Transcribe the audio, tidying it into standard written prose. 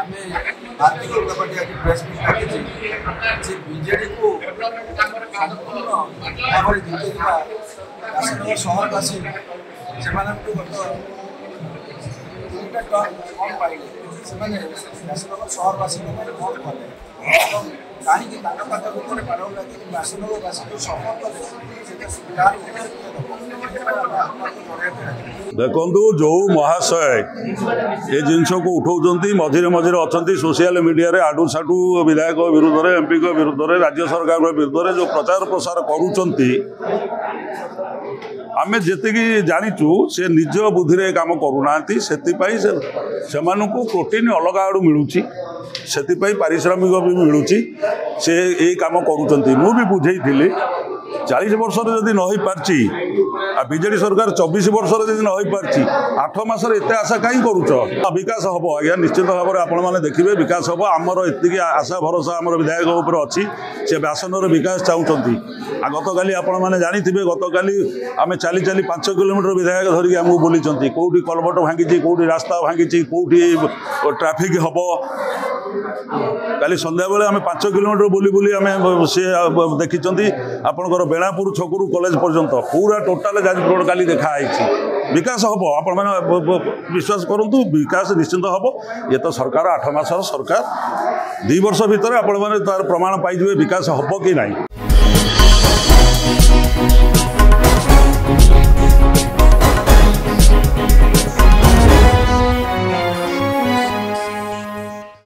Bharatiya Janata party आज press meet डाकिछि BJD को संपूर्ण भाव में जितेगा राजनगर सहरवासी से गत 3टा टर्म कम पाइले से राजनगर सहरवासी कौन कले कहीं बाड़ लगे राजनगरवासी जो सफल कले देखु जो महाशय ये जिनस को उठाऊँच मझे मझे अच्छा सोशल मीडिया रे आडू साडू विधायक विरुद्ध में एमपी विरुद्ध में राज्य सरकार विरुद्ध में जो प्रचार प्रसार करुँच आमे जेतिकी जाचु से निज बुद्धि रे काम करूना से प्रोटीन अलग आड़ू मिलूँ से पारिश्रमिक भी मिलूँ से यही काम करुँच मु भी बुझे 40 वर्ष जदि न हो पार्ची बीजेडी सरकार 24 वर्ष जदि न हो पार्ची 8 मासर एत आशा कहीं करुच विकास हम आज्ञा निश्चित भाव में आपण मैंने देखिए विकास हम आमर एति आशा भरोसा आम विधायक उपर अच्छी से व्यासनर विकास चाहते गतकाली आपण मैंने जानी गतकाली आम चली चली 5 किलोमीटर विधायक धरिकी आमको बुली कौटी कलबट भांगी कौटी रास्ता भांगी कौटी ट्राफिक हम काली संध्या बेले आम 5 किलोमीटर बुली बुली आम सी देखी आपंकर बेणापुर छकरू कॉलेज पर्यंत पूरा टोटाल जाजपुर रोड काली देखाई विकास हम आपण मैंने विश्वास करूँ विकास निश्चित हम ये तो सरकार 8 मासर सरकार 2 वर्ष भितर आपण मैंने तार प्रमाण पाइबे विकास हम कि नहीं।